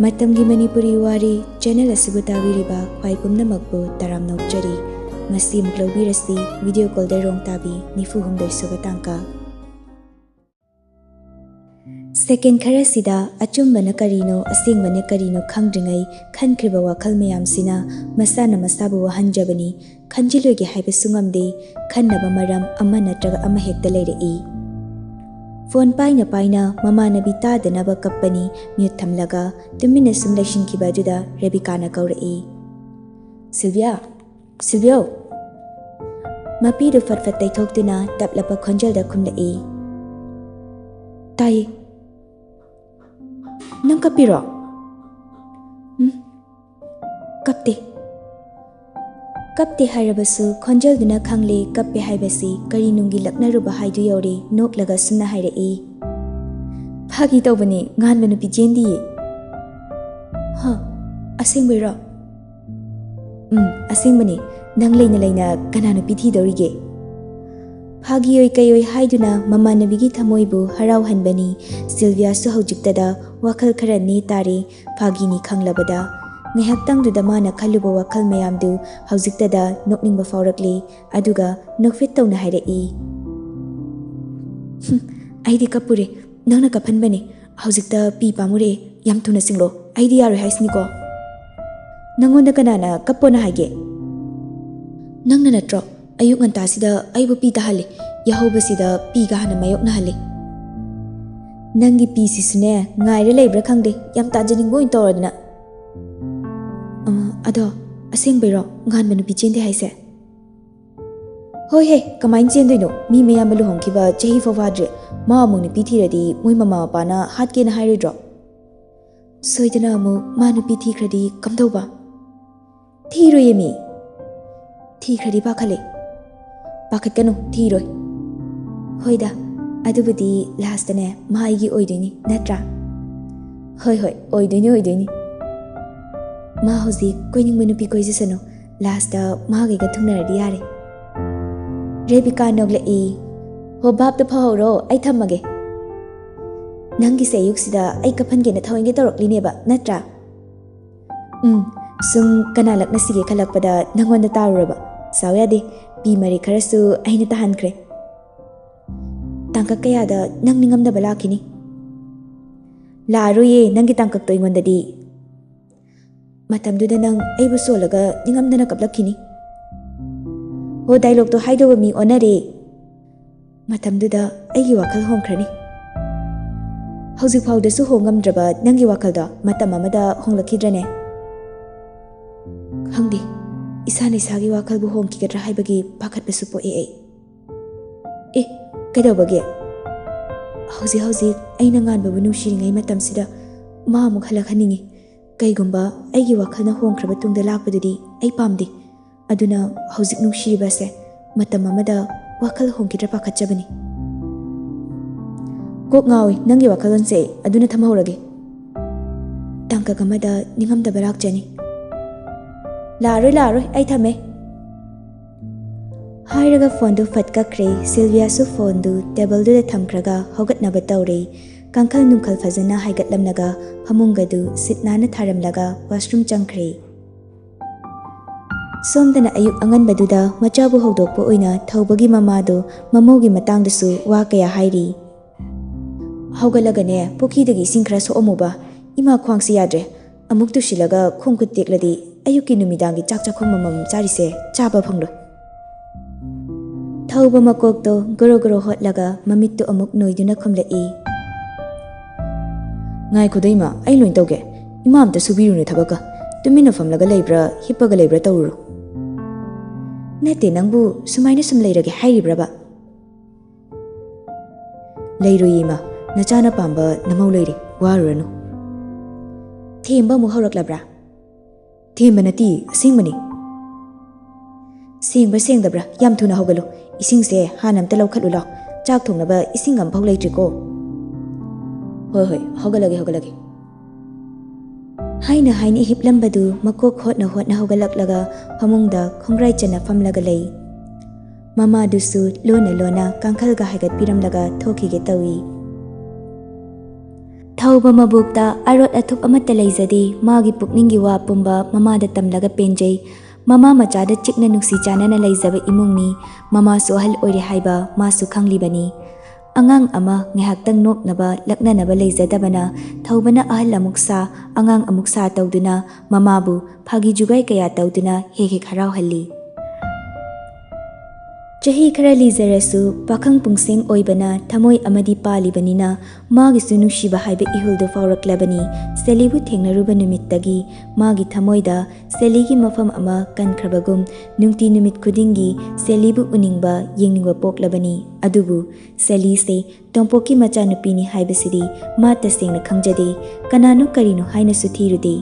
Matamgi Manipuri Wari channel asibu tabiriba khwai pumnamakbu taram nokjari ngasi muklobirasi video call de rong tabi nifu humdai suba tangka second kharasida achumbana karino asingmane karino khangdringai khankriba wakhal mayamsina masana masabu wahanjabani khanjilogi haiba sungamde khannaba maram amma natraga amma hekta leirei phone paina mama nabi tadanaba kappani mute thamlaga tumina sum laishinkiba juda rebikana kaurei Sylvia mapi du fatfat taithoktina taplapa khonjalda khumlei tai nang kapiro kapte harabasu khonjalduna khangle kappe haibasi kari nungi laknaruba haidu yori noklaga sunna hairei phagi tawbani ngan manu pijendi ha asengbeira asengmani nang leina kananu pithi dorige phagi oi kayoi haiduna mama nabigi thamoibu harau hanbani Sylvia su hojiktada wakhal khara ne tare phagi ni khanglabada ngihak duda mana khaluba wakhal mayamdu hojiktada nokningba faurakle aduga nokfit tawna hairei aidi kapure nangna kaphanbani hojikta pi pamure yam thuna singlo aidi yaro haisniko nangonda kanana kapona haige nangna natro ayuk ngantasida aibu pi tahale yahobasida pi ga hana mayok na hale nangi pi sisune ngaire leibra khangde yam tajaningo in toradna ado asengbeiro ngan manu pi chende haise hoi he kamain chendoino mi mayam balu hongkiba chehi fawadre ma amuni pi thiradi moi mama pana hatke na hairidro soidana amu manu pi thikradi kamdoba thiro yemi thikradi pakhale pakhatkanu thiroi hoida adubudi last ne maigi oidini natra hoi oidini ma hoji koining menu pi koijisano last da magi ga thunaradi yare Rebika nogle e ho bab to phahoro ai thamage nangi se yuksida ai kaphange na thawinge torokline ba natra sum kana lakna sige khalakpada nangonda taruraba sawyade pi mari kharasu aina tahankre tangka kaya da nang ningam da balakini laruye nangi tangkak to ingondadi matamduda nang aibu solaga ningam dana kaplakini ho dialogue to haido mi onare matamduda aigi wakhal hongkhrani hauji phawda su hongamdraba nangi wakhal da matam amada honglakidrane khangdi isani sagi wakhal bu hongki gadra haibagi pakhat besu po e kadawbage hauji aina ngan babu nushiri matam sida ma mu khalak haningi kaigumba aigi wakhal na hongkhraba tungda lakpadudi ai pamdi aduna hauji nushiri base matam amada wakhal hongkidra pakhatchabani kok ngawi nangi wakhal onse aduna thamahorage tangka kamada ningam da barak jani laroi ai thame hairaga phone du fatka kre Sylvia su phone du table du thamkraga hogatna batawre kankal nungkhal fazana haigatlamnaga hamunga du sitnana tharamlaga washroom changkre somdana ayuk angan baduda machabu hodokpo oina thawbagi mamado mamogi matangdasu wa kaya hairi haugalagane pokhidagi singkhra so omuba ima khwangsi yadre amuk tu shilaga khongkut tekladi ayuki numidangi chakcha khomamam charise chaba phanglo thauba makok to goro hotlaga mamittu amuk noiduna khomlai ngai khodaima ai loin tawge imam ta subiru ne thabaka tumina famlaga leibra hippaga leibra tawru nete nangbu sumaina sum leirage hairibraba leiroyima nachana pamba namau leiri waruranu themba mu horaklabra themba nati asingmani sengdabra yam thuna hogalo isingse hanam ta laukhalu la chak thongnaba ising am phau leitriko hoi hogalage haina hiplambadu makok hotna hogalaklaga famungda khongrai chana famlaga lei mama dusu lona kangkhalga haigat piramlaga thokige tawi ꯊꯧꯕ ꯃꯕꯨꯛꯇ ꯑꯔꯣꯠ ꯑꯊꯨꯞ ꯑꯃꯠꯇ ꯂꯩꯖꯗꯦ ꯃꯥꯒꯤ ꯄꯨꯛꯅꯤꯡꯒꯤ ꯋꯥ ꯄꯨꯝꯕ ꯃꯃꯥꯗ ꯇꯝꯂꯒ ꯄꯦꯟꯖꯩ ꯃꯃꯥ ꯃꯆꯥꯗ ꯆꯤꯛꯅ ꯅꯨꯡꯁꯤ ꯆꯥꯟꯅꯅ ꯂꯩꯖꯕ ꯏꯃꯨꯡꯅꯤ ꯃꯃꯥꯁꯨ ꯑꯍꯜ ꯑꯣꯏꯔꯦ ꯍꯥꯏꯕ ꯃꯥꯁꯨ ꯈꯪꯂꯤꯕꯅꯤ ꯑꯉꯥꯡ ꯑꯃ ꯉꯥꯏꯍꯥꯛꯇꯪ ꯅꯣꯛꯅꯕ ꯂꯛꯅꯅꯕ ꯂꯩꯖꯗꯕꯅ ꯊꯧꯕꯅ ꯑꯍꯜ ꯑꯃꯨꯛ ꯁꯥ ꯑꯉꯥꯡ ꯑꯃꯨꯛ ꯁꯥ ꯇꯧꯗꯨꯅ ꯃꯃꯥꯕꯨ ꯐꯥꯒꯤ ꯖꯨꯒꯥꯏ ꯀꯌꯥ ꯇꯧꯗꯨꯅ ꯍꯦꯛ ꯍꯦꯛ ꯍꯔꯥꯎꯍꯜꯂꯤ ꯆꯍꯤ ꯈꯔ ꯂꯤꯖꯔꯁꯨ ꯄꯥꯈꯪ ꯄꯨꯡꯁꯦꯡ ꯑꯣꯏꯕꯅ ꯊꯃꯣꯏ ꯑꯃꯗꯤ ꯄꯥꯜꯂꯤꯕꯅꯤꯅ ꯃꯥꯒꯤꯁꯨ ꯅꯨꯡꯁꯤꯕ ꯍꯥꯏꯕ ꯏꯍꯨꯜꯗꯨ ꯐꯥꯎꯔꯛꯂꯕꯅꯤ ꯁꯦꯂꯤꯕꯨ ꯊꯦꯡꯅꯔꯨꯕ ꯅꯨꯃꯤꯠꯇꯒꯤ ꯃꯥꯒꯤ ꯊꯃꯣꯏꯗ ꯁꯦꯂꯤꯒꯤ ꯃꯐꯝ ꯑꯃ ꯀꯟꯈ꯭ꯔꯕꯒꯨꯝ ꯅꯨꯡꯇꯤ ꯅꯨꯃꯤꯠ ꯈꯨꯗꯤꯡꯒꯤ ꯁꯦꯂꯤꯕꯨ ꯎꯅꯤꯡꯕ ꯌꯦꯡꯅꯤꯡꯕ ꯄꯣꯛꯂꯕꯅꯤ ꯑꯗꯨꯕꯨ ꯁꯦꯂꯤꯁꯦ ꯇꯣꯝꯄꯣꯛꯀꯤ ꯃꯆꯥꯅꯨꯄꯤꯅꯤ ꯍꯥꯏꯕꯁꯤꯗꯤ ꯃꯥ ꯇꯁꯦꯡꯅ ꯈꯪꯖꯗꯦ ꯀꯅꯥꯅꯣ ꯀꯔꯤꯅꯣ ꯍꯥꯏꯅꯁꯨ ꯊꯤꯔꯨꯗꯦ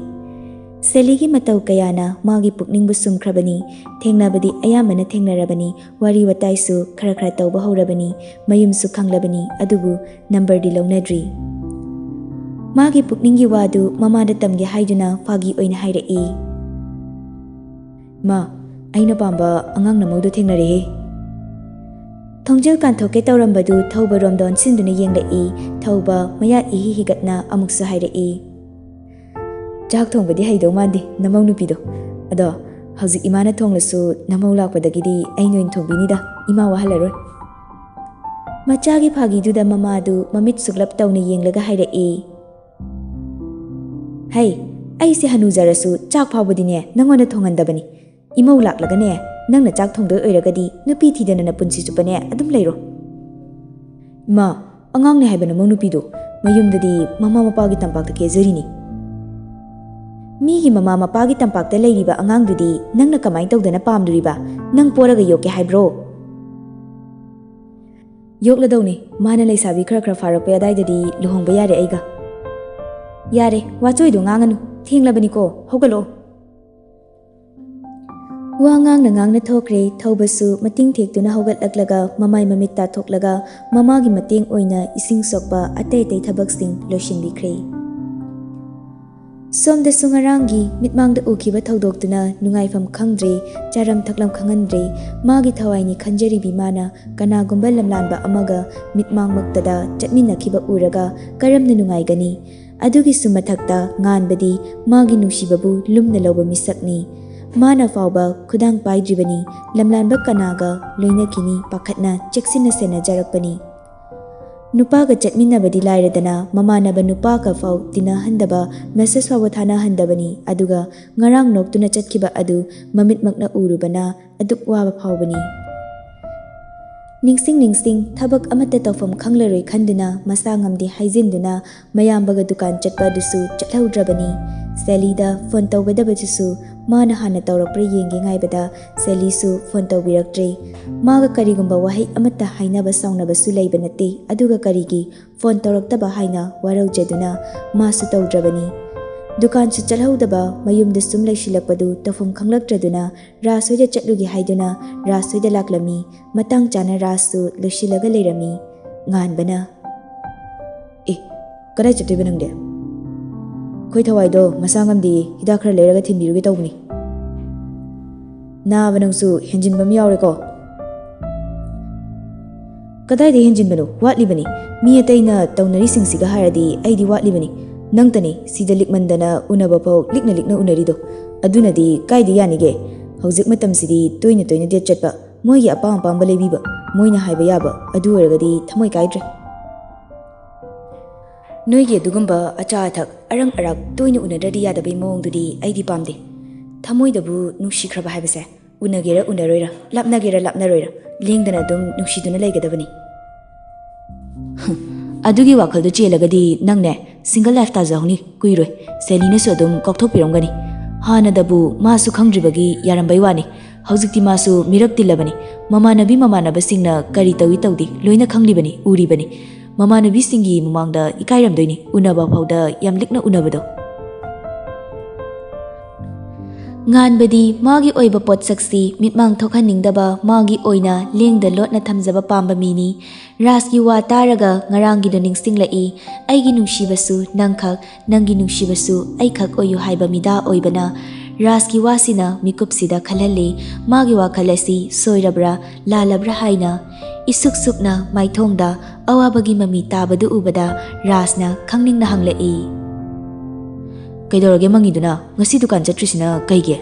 ꯁꯦꯂꯤꯒꯤ ꯃꯇꯧ ꯀꯌꯥꯅ ꯃꯥꯒꯤ ꯄꯨꯛꯅꯤꯡꯕꯨ ꯁꯨꯝꯈ꯭ꯔꯕꯅꯤ ꯊꯦꯡꯅꯕꯗꯤ ꯑꯌꯥꯝꯕꯅ ꯊꯦꯡꯅꯔꯕꯅꯤ ꯋꯥꯔꯤ ꯋꯥꯇꯥꯏꯁꯨ ꯈꯔ ꯈꯔ ꯇꯧꯕ ꯍꯧꯔꯕꯅꯤ ꯃꯌꯨꯝꯁꯨ ꯈꯪꯂꯕꯅꯤ ꯑꯗꯨꯕꯨ ꯅꯝꯕꯔꯗꯤ ꯂꯧꯅꯗ꯭ꯔꯤ ꯃꯥꯒꯤ ꯄꯨꯛꯅꯤꯡꯒꯤ ꯋꯥꯗꯨ ꯃꯃꯥꯗ ꯇꯝꯒꯦ ꯍꯥꯏꯗꯨꯅ ꯐꯥꯒꯤ ꯑꯣꯏꯅ ꯍꯥꯏꯔꯛꯏ ꯃꯥ ꯑꯩꯅ ꯄꯥꯝꯕ ꯑꯉꯥꯡ ꯅꯃꯧꯗꯨ ꯊꯦꯡꯅꯔꯦꯍꯦ ꯊꯣꯡꯖꯤꯜ ꯀꯥꯟꯊꯣꯛꯀꯦ ꯇꯧꯔꯝꯕꯗꯨ ꯊꯧꯕꯔꯣꯝꯗ ꯑꯣꯟꯁꯤꯟꯗꯨꯅ ꯌꯦꯡꯂꯛꯏ ꯊꯧꯕ ꯃꯌꯥ ꯏꯍꯤ ꯍꯤꯒꯠꯅ ꯑꯃꯨꯛꯁꯨ ꯍꯥꯏꯔꯛꯏ ꯆꯥꯛ ꯊꯣꯡꯕꯗꯤ ꯍꯩꯗꯧ ꯃꯥꯟꯗꯦ ꯅꯃꯧ ꯅꯨꯄꯤꯗꯣ ꯑꯗꯣ ꯍꯧꯖꯤꯛ ꯏꯃꯥꯅ ꯊꯣꯡꯂꯁꯨ ꯅꯃꯧ ꯂꯥꯛꯄꯗꯒꯤꯗꯤ ꯑꯩꯅ ꯑꯣꯏꯅ ꯊꯣꯡꯕꯤꯅꯤꯗ ꯏꯃꯥ ꯋꯥꯍꯜꯂꯔꯣꯏ ꯃꯆꯥꯒꯤ ꯐꯥꯒꯤꯗꯨꯗ ꯃꯃꯥꯗꯨ ꯃꯃꯤꯠ ꯁꯨꯛꯂꯞ ꯇꯧꯅ ꯌꯦꯡꯂꯒ ꯍꯥꯏꯔꯛꯏ ꯍꯩ ꯑꯩꯁꯦ ꯍꯅꯨꯖꯔꯁꯨ ꯆꯥꯛ ꯐꯥꯎꯕꯗꯤꯅꯦ ꯅꯪꯉꯣꯟꯗ ꯊꯣꯡꯍꯟꯗꯕꯅꯤ ꯏꯃꯧ ꯂꯥꯛꯂꯒꯅꯦ ꯅꯪꯅ ꯆꯥꯛ ꯊꯣꯡꯗꯣꯏ ꯑꯣꯏꯔꯒꯗꯤ ꯅꯨꯄꯤ ꯊꯤꯗꯅ ꯄꯨꯟꯁꯤ ꯆꯨꯞꯄꯅꯦ ꯑꯗꯨꯝ ꯂꯩꯔꯣ ꯏꯃꯥ ꯑꯉꯥꯡꯅꯦ ꯍꯥꯏꯕ ꯅꯃꯧ ꯅꯨꯄꯤꯗꯣ ꯃꯌꯨꯝꯗꯗꯤ ꯃꯃꯥ ꯃꯄꯥꯒꯤ ꯇꯝꯄꯥꯛꯇ ꯀꯦꯖꯔꯤꯅꯤ ꯃꯤꯒꯤ ꯃꯃꯥ ꯃꯄꯥꯒꯤ ꯇꯝꯄꯥꯛꯇ ꯂꯩꯔꯤꯕ ꯑꯉꯥꯡꯗꯨꯗꯤ ꯅꯪꯅ ꯀꯃꯥꯏ ꯇꯧꯗꯅ ꯄꯥꯝꯗꯣꯔꯤꯕ ꯅꯪ ꯄꯣꯔꯒ ꯌꯣꯛꯀꯦ ꯍꯥꯏꯕ꯭ꯔꯣ ꯌꯣꯛꯂꯗꯧꯅꯤ ꯃꯥꯅ ꯂꯩꯁꯥꯕꯤ ꯈꯔ ꯈꯔ ꯐꯥꯔꯛꯄ ꯑꯗꯥꯏꯗꯗꯤ ꯂꯨꯍꯣꯡꯕ ꯌꯥꯔꯦ ꯑꯩꯒ ꯌꯥꯔꯦ ꯋꯥꯆꯣꯏꯗꯣ ꯉꯥꯡꯉꯅꯨ ꯊꯦꯡꯂꯕꯅꯤꯀꯣ ꯍꯧꯒꯠꯂꯛꯑꯣ ꯋꯥ ꯉꯥꯡꯅ ꯉꯥꯡꯅ ꯊꯣꯛꯈ꯭ꯔꯦ ꯊꯧꯕꯁꯨ ꯃꯇꯤꯡ ꯊꯦꯛꯇꯨꯅ ꯍꯧꯒꯠꯂꯛꯂꯒ ꯃꯃꯥꯏ ꯃꯃꯤꯠ ꯇꯥꯊꯣꯛꯂꯒ ꯃꯃꯥꯒꯤ ꯃꯇꯦꯡ ꯑꯣꯏꯅ ꯏꯁꯤꯡ ꯁꯣꯛꯄ ꯑꯇꯩ ꯑꯇꯩ ꯊꯕꯛꯁꯤꯡ ꯂꯣꯏꯁꯤꯟꯕꯤꯈ꯭ꯔꯦ ꯁꯣꯝꯗꯁꯨ ꯉꯔꯥꯡꯒꯤ ꯃꯤꯠꯃꯥꯡꯗ ꯎꯈꯤꯕ ꯊꯧꯗꯣꯛꯇꯨꯅ ꯅꯨꯡꯉꯥꯏꯐꯝ ꯈꯪꯗ꯭ꯔꯦ ꯆꯥꯔꯝ ꯊꯛꯂꯝ ꯈꯪꯍꯟꯗ꯭ꯔꯦ ꯃꯥꯒꯤ ꯊꯋꯥꯏꯅꯤ ꯈꯟꯖꯔꯤꯕꯤ ꯃꯥꯅ ꯀꯅꯥꯒꯨꯝꯕ ꯂꯝꯂꯥꯟꯕ ꯑꯃꯒ ꯃꯤꯠꯃꯥꯡꯃꯛꯇꯗ ꯆꯠꯃꯤꯟꯅꯈꯤꯕ ꯎꯔꯒ ꯀꯔꯝꯅ ꯅꯨꯡꯉꯥꯏꯒꯅꯤ ꯑꯗꯨꯒꯤꯁꯨ ꯃꯊꯛꯇ ꯉꯥꯟꯕꯗꯤ ꯃꯥꯒꯤ ꯅꯨꯡꯁꯤꯕꯕꯨ ꯂꯨꯝꯅ ꯂꯧꯕ ꯃꯤꯁꯛꯅꯤ ꯃꯥꯅ ꯐꯥꯎꯕ ꯈꯨꯗꯥꯡ ꯄꯥꯏꯗ꯭ꯔꯤꯕꯅꯤ ꯂꯝꯂꯥꯟꯕ ꯀꯅꯥꯒ ꯂꯣꯏꯅꯈꯤꯅꯤ ꯄꯥꯈꯠꯅ ꯆꯦꯛꯁꯤꯟꯅ ꯁꯦꯟꯅꯖꯔꯛꯄꯅꯤ ꯅꯨꯄꯥꯒ ꯆꯠꯃꯤꯟꯅꯕꯗꯤ ꯂꯥꯏꯔꯗꯅ ꯃꯃꯥꯟꯅꯕ ꯅꯨꯄꯥꯒ ꯐꯥꯎ ꯇꯤꯟꯅꯍꯟꯗꯕ ꯃꯦꯁꯦꯖ ꯐꯥꯎꯕ ꯊꯥꯅꯍꯟꯗꯕꯅꯤ ꯑꯗꯨꯒ ꯉꯔꯥꯡ ꯅꯣꯛꯇꯨꯅ ꯆꯠꯈꯤꯕ ꯑꯗꯨ ꯃꯃꯤꯠꯃꯛꯅ ꯎꯔꯨꯕꯅ ꯑꯗꯨꯛ ꯋꯥꯕ ꯐꯥꯎꯕꯅꯤ ꯅꯤꯡꯁꯤꯡ ꯊꯕꯛ ꯑꯃꯠꯇ ꯇꯧꯐꯝ ꯈꯪꯂꯔꯣꯏ ꯈꯟꯗꯨꯅ ꯃꯁꯥ ꯉꯝꯗꯦ ꯍꯥꯏꯖꯤꯟꯗꯨꯅ ꯃꯌꯥꯝꯕꯒ ꯗꯨꯀꯥꯟ ꯆꯠꯄ ꯑꯗꯨꯁꯨ ꯆꯠꯍꯧꯗ꯭ꯔꯕꯅꯤ ꯁꯦꯂꯤꯗ ꯐꯣꯟ ꯇꯧꯒꯗꯕꯗꯨꯁꯨ ꯃꯥꯅ ꯍꯥꯟꯅ ꯇꯧꯔꯛꯄ꯭ꯔꯥ ꯌꯦꯡꯒꯦ ꯉꯥꯏꯕꯗ ꯁꯦꯂꯤꯁꯨ ꯐꯣꯟ ꯇꯧꯕꯤꯔꯛꯇ꯭ꯔꯦ ꯃꯥꯒ ꯀꯔꯤꯒꯨꯝꯕ ꯋꯥꯍꯩ ꯑꯃꯠꯇ ꯍꯥꯏꯅꯕ ꯁꯥꯎꯅꯕꯁꯨ ꯂꯩꯕ ꯅꯠꯇꯦ ꯑꯗꯨꯒ ꯀꯔꯤꯒꯤ ꯐꯣꯟ ꯇꯧꯔꯛꯇꯕ ꯍꯥꯏꯅ ꯋꯥꯔꯧꯖꯗꯨꯅ ꯃꯥꯁꯨ ꯇꯧꯗ꯭ꯔꯕꯅꯤ ꯗꯨꯀꯥꯟꯁꯨ ꯆꯠꯍꯧꯗꯕ ꯃꯌꯨꯝꯗ ꯁꯨꯝ ꯂꯩꯁꯤꯜꯂꯛꯄꯗꯨ ꯇꯧꯐꯝ ꯈꯪꯂꯛꯇ꯭ꯔꯗꯨꯅ ꯔꯥꯖꯍꯣꯏꯗ ꯆꯠꯂꯨꯒꯦ ꯍꯥꯏꯗꯨꯅ ꯔꯥꯖꯍꯣꯏꯗ ꯂꯥꯛꯂꯝꯃꯤ ꯃꯇꯥꯡ ꯆꯥꯅ ꯔꯥꯖꯁꯨ ꯂꯣꯏꯁꯤꯜꯂꯒ ꯂꯩꯔꯝꯃꯤ ꯉꯥꯟꯕꯅ ꯀꯗꯥꯏ ꯆꯠꯇꯣꯏꯕ ꯅꯪꯗꯤ ꯑꯩꯈꯣꯏ ꯊꯋꯥꯏꯗꯣ ꯃꯁꯥ ꯉꯝꯗꯦ ꯍꯤꯗꯥꯛ ꯈꯔ ꯂꯩꯔꯒ ꯊꯤꯟꯕꯤꯔꯨꯒꯦ ꯇꯧꯕꯅꯤ ꯅꯥꯕ ꯅꯪꯁꯨ ꯍꯦꯟꯖꯤꯟꯕ ꯑꯃ ꯌꯥꯎꯔꯦꯀꯣ ꯀꯗꯥꯏꯗ ꯍꯦꯟꯖꯤꯟꯕꯅꯣ ꯋꯥꯠꯂꯤꯕꯅꯤ ꯃꯤ ꯑꯇꯩꯅ ꯇꯧꯅꯔꯤꯁꯤꯡꯁꯤꯒ ꯍꯥꯏꯔꯗꯤ ꯑꯩꯗꯤ ꯋꯥꯠꯂꯤꯕꯅꯤ ꯅꯪꯇꯅꯤ ꯁꯤꯗ ꯂꯤꯛꯃꯟꯗꯅ ꯎꯅꯕ ꯐꯥꯎ ꯂꯤꯛꯅ ꯂꯤꯛꯅ ꯎꯅꯔꯤꯗꯣ ꯑꯗꯨꯅꯗꯤ ꯀꯥꯏꯗ ꯌꯥꯅꯤꯒꯦ ꯍꯧꯖꯤꯛ ꯃꯇꯝꯁꯤꯗꯤ ꯇꯣꯏꯅ ꯗꯦꯠ ꯆꯠꯄ ꯃꯣꯏꯒꯤ ꯑꯄꯥꯝ ꯑꯄꯥꯝꯕ ꯂꯩꯕꯤꯕ ꯃꯣꯏꯅ ꯍꯥꯏꯕ ꯌꯥꯕ ꯑꯗꯨ ꯑꯣꯏꯔꯒꯗꯤ ꯊꯃꯣꯏ ꯀꯥꯏꯗ꯭ꯔꯦ ꯅꯣꯏꯒꯤ ꯑꯗꯨꯒꯨꯝꯕ ꯑꯆꯥ ꯑꯊꯛ ꯑꯔꯪ ꯑꯔꯥꯛ ꯇꯣꯏꯅ ꯎꯅꯗ꯭ꯔꯗꯤ ꯌꯥꯗꯕꯩ ꯃꯑꯣꯡꯗꯨꯗꯤ ꯑꯩꯗꯤ ꯄꯥꯝꯗꯦ ꯊꯃꯣꯏꯗꯕꯨ ꯅꯨꯡꯁꯤꯈ꯭ꯔꯕ ꯍꯥꯏꯕꯁꯦ ꯎꯅꯒꯦꯔ ꯎꯅꯔꯣꯏꯔ ꯂꯥꯞꯅꯒꯦꯔ ꯂꯥꯞꯅꯔꯣꯏꯔ ꯂꯦꯡꯗꯅ ꯑꯗꯨꯝ ꯅꯨꯡꯁꯤꯗꯨꯅ ꯂꯩꯒꯗꯕꯅꯤ ꯑꯗꯨꯒꯤ ꯋꯥꯈꯜꯗꯨ ꯆꯦꯜꯂꯒꯗꯤ ꯅꯪꯅꯦ ꯁꯤꯡꯒꯜ ꯂꯥꯏꯐ ꯇꯥꯖꯍꯧꯅꯤ ꯀꯨꯏꯔꯣꯏ ꯁꯦꯂꯤꯅꯁꯨ ꯑꯗꯨꯝ ꯀꯥꯎꯊꯣꯛꯄꯤꯔꯝꯒꯅꯤ ꯍꯥꯟꯅꯗꯕꯨ ꯃꯥꯁꯨ ꯈꯪꯗ꯭ꯔꯤꯕꯒꯤ ꯌꯥꯔꯝꯕꯩ ꯋꯥꯅꯤ ꯍꯧꯖꯤꯛꯇꯤ ꯃꯥꯁꯨ ꯃꯤꯔꯛ ꯇꯤꯜꯂꯕꯅꯤ ꯃꯃꯥꯟꯅꯕꯁꯤꯡꯅ ꯀꯔꯤ ꯇꯧꯏ ꯇꯧꯗꯦ ꯂꯣꯏꯅ ꯈꯪꯂꯤꯕꯅꯤ ꯎꯔꯤꯕꯅꯤ ꯃꯃꯥꯟꯅꯕꯤꯁꯤꯡꯒꯤ ꯃꯃꯥꯡꯗ ꯏꯀꯥꯏꯔꯝꯗꯣꯏꯅꯤ ꯎꯅꯕ ꯐꯥꯎꯗ ꯌꯥꯝ ꯂꯤꯛꯅ ꯎꯅꯕꯗꯣ ꯉꯥꯟꯕꯗꯤ ꯃꯥꯒꯤ ꯑꯣꯏꯕ ꯄꯣꯠꯁꯛꯁꯤ ꯃꯤꯠꯃꯥꯡ ꯊꯣꯛꯍꯟꯅꯤꯡꯗꯕ ꯃꯥꯒꯤ ꯑꯣꯏꯅ ꯂꯦꯡꯗ ꯂꯣꯠꯅ ꯊꯝꯖꯕ ꯄꯥꯝꯕ ꯃꯤꯅꯤ ꯔꯥꯖꯒꯤ ꯋꯥ ꯇꯥꯔꯒ ꯉꯔꯥꯡꯒꯤꯗꯣ ꯅꯤꯡꯁꯤꯡꯂꯛꯏ ꯑꯩꯒꯤ ꯅꯨꯡꯁꯤꯕꯁꯨ ꯅꯪꯈꯛ ꯅꯪꯒꯤ ꯅꯨꯡꯁꯤꯕꯁꯨ ꯑꯩꯈꯛ ꯑꯣꯏꯌꯨ ꯍꯥꯏꯕ ꯃꯤꯗꯥ ꯑꯣꯏꯕꯅ ꯔꯥꯖꯒꯤ ꯋꯥꯁꯤꯅ ꯃꯤꯀꯨꯞꯁꯤꯗ ꯈꯜꯍꯜꯂꯤ ꯃꯥꯒꯤ ꯋꯥꯈꯜ ꯑꯁꯤ ꯁꯣꯏꯔꯕ꯭ꯔꯥ ꯂꯥꯜꯂꯕ꯭ꯔꯥ ꯍꯥꯏꯅ ꯏꯁꯨꯛ ꯁꯨꯛꯅ ꯃꯥꯏꯊꯣꯡꯗ awabagi mami tabadu ubada Rasna khangning na hanglai. Kaidorage mangiduna ngasi dukan chatrisina kaige?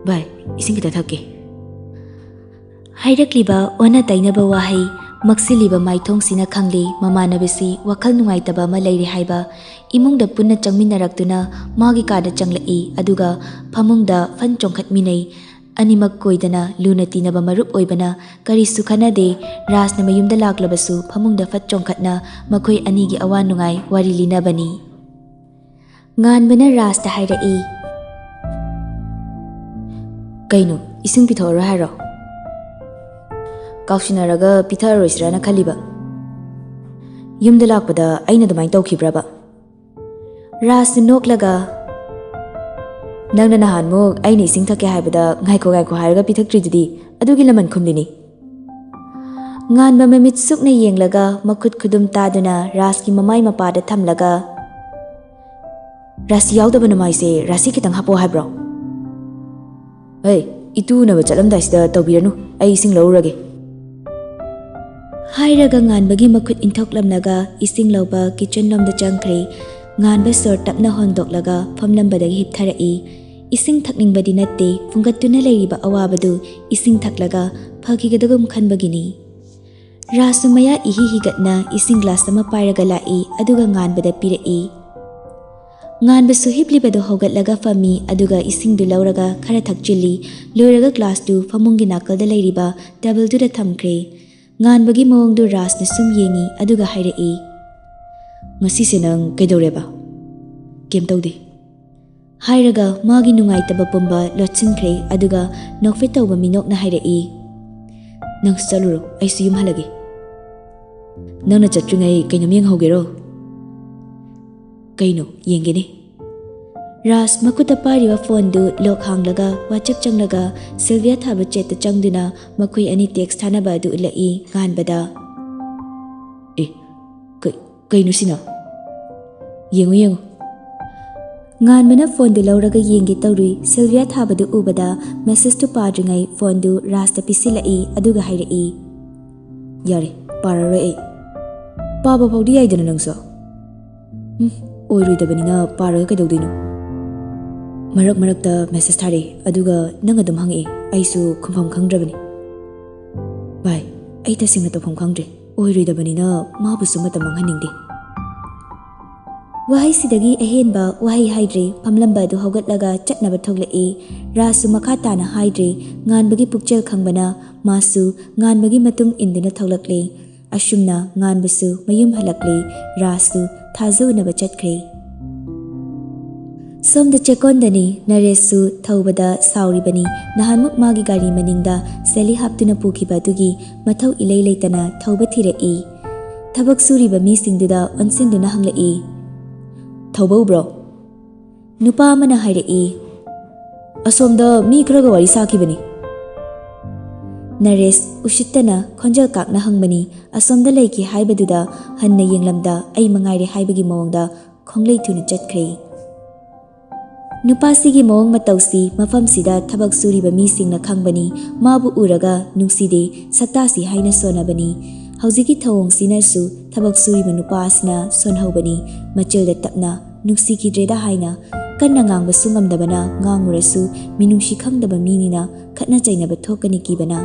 Bai, ising kita thake. Hairakliba ona tainaba wahai maksiliba maithong sina khangli mamanabisi wakhal nungaitaba ma leiri haiba imungda punna changminaraktuna magi kada changlai aduga phamungda fan chongkhatminai animak koidana luna tinaba marup oibana karisu khanade Rasna mayumda laklabasu phamungda fat chongkhatna makhoi anigi awan nungai wari linabani. Nganbana Rasda hairai. Kaino ising pithora hairo. Kaushinaraga pitharoisrana khaliba. Yumda lakpada aina dumai tawkhibraba. Rasna noklaga nangna nahanmuk aina ising thake haibada ngaiko hairaga pithakridudi adugi laman khumlini. Nganba mamit sukna yenglaga makhut khudum taduna Raski mamai mapada thamlaga Rasi yaudaba namaise rasi kitang hapo haibro. Hey, itu naba chalamdaisida tawbiranu ai ising laurage. Hairaga nganbagi makhut inthoklamnaga ising lauba kitchen lomda changkhre nganba sor tapna hondoklaga famlambadagi hiptharai ising thakningbadi natte fungattuna leiriba awabadu ising thaklaga phakigadagum khanbagini. Rasumaya ihi higatna ising glass ama pairaga lai aduga nganbada pirai. Nganbasu hiplibado hogatlaga fami aduga isingdu lauraga khara thakchili loiraga class du famungi nakalda leiriba table du da thamkre. Nganbagi mawongdu Rasna sum yengi aduga hairai. Ngasi senang kaidoreba. Kem tawde. Hairaga magi nungaitaba pumba lotsinkhre aduga nokfet tawba minokna hairai. Nang saluro aisu yum halage. Nangna chatringai kainam yeng hogero. Kaino yengene. Ras makuta pariwa phone du lok hanglaga wachak changlaga Sylvia thaba chat changduna makhui ani text thanaba du lai nganbada. Kaino sina. Yengu. Nganbana phone du lauraga yengi tawri Sylvia thaba du ubada message tu padringai phone du Ras ta pisilai aduga hairai. Yare pararoi ai. Paba phawdi aidana nangso. Oiruidabanina paraga kaidawdino. Marak-marakta message thare aduga nang adum hangi aisu khumpham khangdrabani. Bai, ai tasingna tawpham khangdre. Oiruidabanina mabusu matam manghaningde. Wahai sidagi ahenba wahai haidre pamlamba du hogatlaga chatnaba thoglai Rasu makha tana haidre nganbagi pukchel khangbana masu nganbagi matung induna thoglakle ashumna nganbasu mayum halakle Rasu thazunaba chatkre. Somda chekondani Naresu thawbada sauribani nahanmuk magi gari maningda seli haptuna pukhiba dugi mathau ilai leitana thawba thirai. Thabak suriba mi singduda onsinduna hanglai. Thawba ubro. Nupa amana hairai. Asomda mi kharaga wari sakhibani. Nares ushitana khonjal kakna hangbani asomda leiki haibaduda hanna yenglamda ai mangaire haibagi mawongda khonglei thuna chatkre. Nupasigi mawong matawsi mafamsida thabak suriba mi singna khangbani mabu uraga nungside satasi haina sonabani. Hauziki thawong sinasu thabak suriba nupasina sonhaubani machilda tapna nuksiki dreda haina kanna ngangba sungamdabana ngangurasu minungshi khangdaba minina khatna chainaba thokani kibana.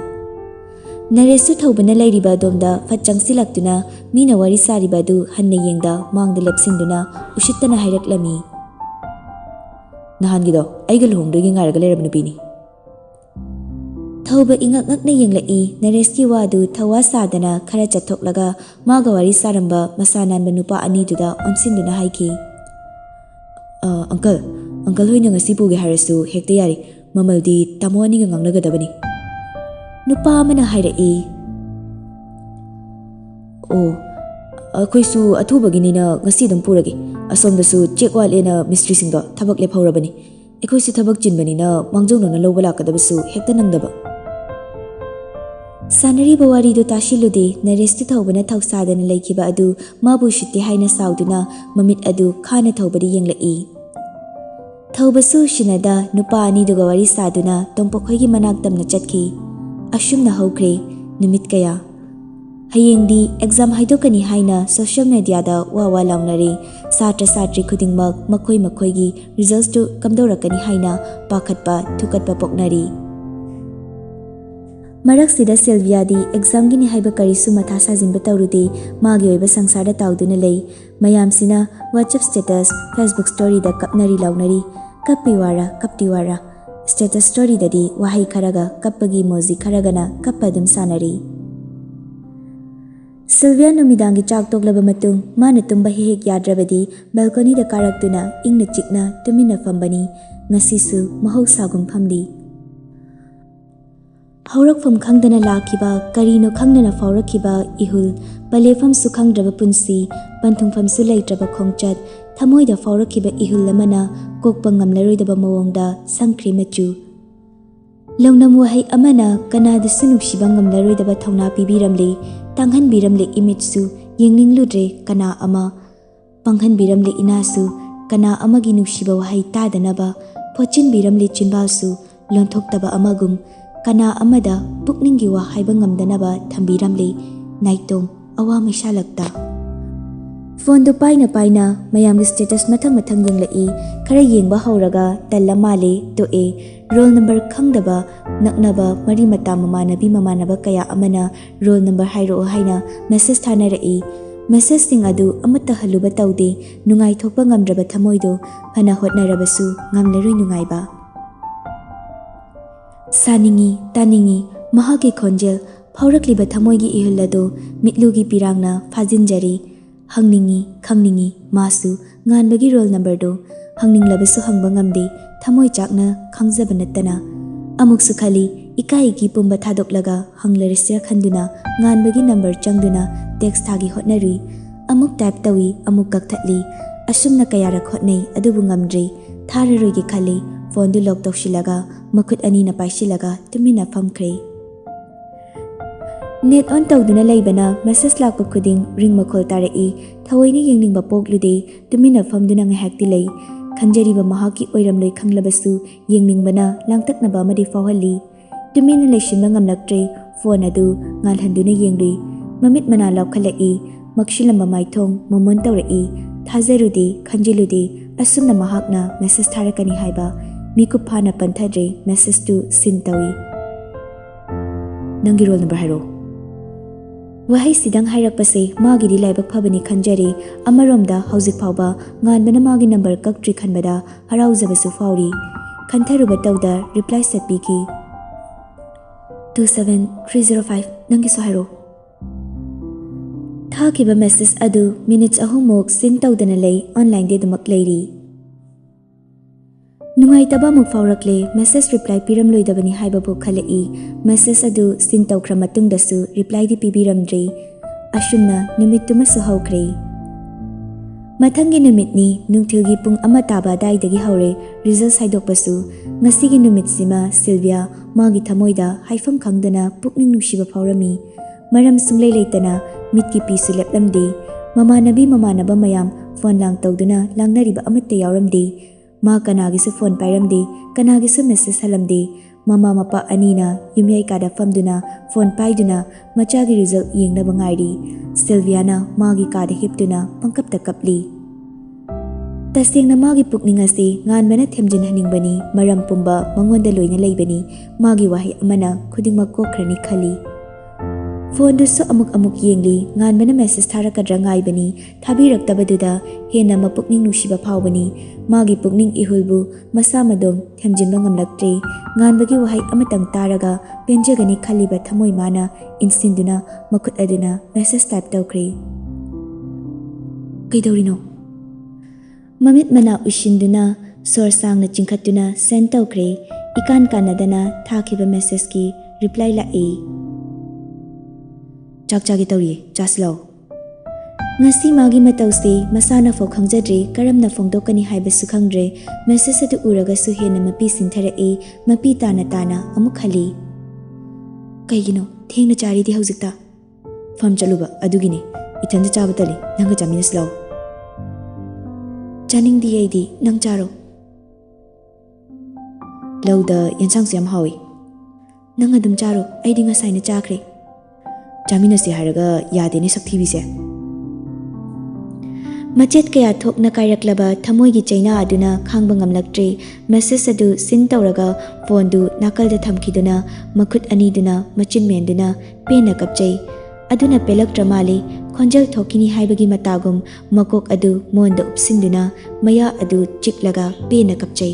Naresu thawbana leiriba domda fatchang silaktuna mina wari sariba du hanna yengda mangda lepsinduna ushittana hairaklami. Nahangido aiga luhongdogi ngaraga lerabna pini. Thawba ingak ngakna yenglai Nareski wadu thawa sadana khara chathoklaga maga wari saramba masananba nupa aniduda onsinduna haiki. Uncle hoina ngasi puge harasu hekta yari mamaldi tamo aniga ngangnagadabani. Nupa amana hairai. Akoisu athubaginina ngasi dum puragi asomdasu check walena mystery singdo thabak lephawrabani. Ekoisu thabak chinbanina mangjongna lawba lakadabasu hekta nangdaba. Sanari bawari do tashilude Narestu thawbana thawsadana laikiba adu mabu shitte haina sauduna mamit adu khana thawbadi yenglai. Thawbasu shinada nupa ani duga wari saduna tompokhoigi manak tamna chatkhi. Ashumna hawkre numit kaya. Hayengdi exam haidokani haina social media da wa laungnari satra satri khudingmak makhoi gi results tu kamdorakani haina pakhatpa thukatpa poknari. Marak sida Sylvia di exam gini haiba karisu matha sajinba tawrude magi oiba sangsara tawduna lei mayam sina WhatsApp status Facebook story da kapnari launari kaptiwara status story dadi wahai kharaga kappagi emoji kharagana kappadum sanari. Sylvia numidangi chak toklaba matung mana tumba hek yadrabadi balcony da karaktuna ingna chikna tumina fambani ngasisu mahausagum phamdi. Haurakfam khangdana lakiba karino khangdana faurakhiba ihul palefam su khangdraba punsi panthungfam su leitraba khongchat thamoida faurakhiba ihul lamana kokpa ngamlaroidaba mawongda sangkhri machu. Launam wahai amana kanada sunubshiba ngamlaroidaba thauna pibiramle tanghan biramle imitsu yengning ludre kana ama panghan biramle inasu kana amagi nubshiba wahai tadanaba phochin biramle chinbasu lonthok amagum kana amada pukningi wahai bangamdanaba thambiramle naitom awa maishalakta. Phone do paina mayam status mathang yenglai khara yengba hauraga talla male to e roll number khangdaba naknaba mari mata mamanaba kaya amana roll number hairo haina message thanara message sing adu amata haluba taude nungai thokpa ngamdraba thamoido hana hotnarabasu ngamleroi nungaiba. Saningi taningi mahagi khonjel phaurakliba thamoigi ihulado mitlugi pirangna phajinjari hangningi khangningi masu nganbagi roll number do hangninglabasu hangba ngamde thamoi chakna khangjaba natana amuksu khali ikai gi pumba thadoklaga hanglarisya khanduna nganbagi number changduna text thagi hotnari amuk type tawi amuk kakthatli asumna kayara khotnei adubu ngamdre thararoigi khali phone du lock tawshilaga makhut ani na paishilaga tumina famkhre. Net on tawduna laibana message lakpa khuding ring makhol tarai thawoini yengningba poklude tumina famduna ngahakti lei khanjariba mahaki oiramloi khanglabasu yengningbana langtaknaba amadi fawhalli tumina leishinba ngamlaktre phone adu ngalhanduna yengri mamit mana lawkhalai makshilamba maithong momon tawrai thajarude khanjilude asumna mahakna message tharakani haiba mikuphana panthadre message to sin tawi. Nangi roll number hairo wahai sidang hairakpase magidi laibak phabani khanjari amaromda hauzik phawba nganbana magi number kaktri khanbada haraujabasu fauri khantharuba tawda reply set piki 27305 nangi so hairo thakiba message adu minutes ahumok sin tawdana lei online de dumak leiri nungai taba muk faurakle message reply piram loidabani haibabu khalai message adu sin tawkhra matungdasu reply di pibiramdre ashumna numittuma su haukre mathangi numitni nungthilgi pung ama taba daidagi haure results haidokpasu ngasigi numitsima Sylvia magi thamoida haifam khangdana pukning nushiba faurami maram sunglei leitana mitki pisu leplamde mamanaba mayam phone lang tawduna langnariba amatte yauramde ma kanagisu phone pairamde kanagisu message halamde mama mapa anina yumyai kada famduna phone paiduna machagi result yengna bangairi Sylvia na magi kada hiptuna pangkapta kapli tasengna magi pukning ase nganbana themjin haningbani maram pumba mangonda loina leibani magi wahi amana khudingma kokhrani khali phone du so amuk yengli nganbana message tharakadra ngaibani thabiraktabaduda hena mapukning nushiba phawbani magi pukning ihulbu masamadom themjinba ngamlaktre nganbagi wahai amatang taraga penjagani khaliba thamoi mana insinduna makhut aduna message type tawkre kaidorino mamit mana ushinduna sor sangna chingkhatuna send tawkre ikan kanadana thakiba message ki reply la e chakchagi tawri chaslo ngasi magi matause masana fo khangjadre karamna phongdokani haibasu khangdre message atu uraga su hena mapi sinthara e mapi tana amuk khali kaigino thengna chari di haujikta fam chaluba adugine ithanda chabatali nanga chamina slow chaning di aidi nang charo lawda yansang siam hawi nang adum charo aidi nga saina chakre ꯆꯥꯃꯤꯟꯅꯁꯦ ꯍꯥꯏꯔꯒ ꯌꯥꯗꯦꯅꯦ ꯁꯛꯊꯤꯕꯤꯁꯦ꯫ ꯃꯆꯦꯠ ꯀꯌꯥ ꯊꯣꯛꯅ ꯀꯥꯏꯔꯛꯂꯕ ꯊꯃꯣꯏꯒꯤ ꯆꯩꯅꯥ ꯑꯗꯨꯅ ꯈꯥꯡꯕ ꯉꯝꯂꯛꯇ꯭ꯔꯦ꯫ Message ꯑꯗꯨ ꯁꯤꯟ ꯇꯧꯔꯒ ꯐꯣꯟꯗꯨ ꯅꯥꯀꯜꯗ ꯊꯝꯈꯤꯗꯨꯅ ꯃꯈꯨꯠ ꯑꯅꯤꯗꯨꯅ ꯃꯆꯤꯟ ꯃꯦꯟꯗꯨꯅ ꯄꯦꯟꯅ ꯀꯞꯆꯩ꯫ ꯑꯗꯨꯅ ꯄꯦꯜꯂꯛꯇ꯭ꯔ ꯃꯥꯜꯂꯤ꯫ ꯈꯣꯟꯖꯦꯜ ꯊꯣꯛꯈꯤꯅꯤ ꯍꯥꯏꯕꯒꯤ ꯃꯇꯥꯒꯨꯝ ꯃꯀꯣꯛ ꯑꯗꯨ ꯃꯣꯟꯗ ꯎꯞꯁꯤꯟꯗꯨꯅ ꯃꯌꯥ ꯑꯗꯨ ꯆꯤꯛꯂꯒ ꯄꯦꯟꯅ ꯀꯞꯆꯩ꯫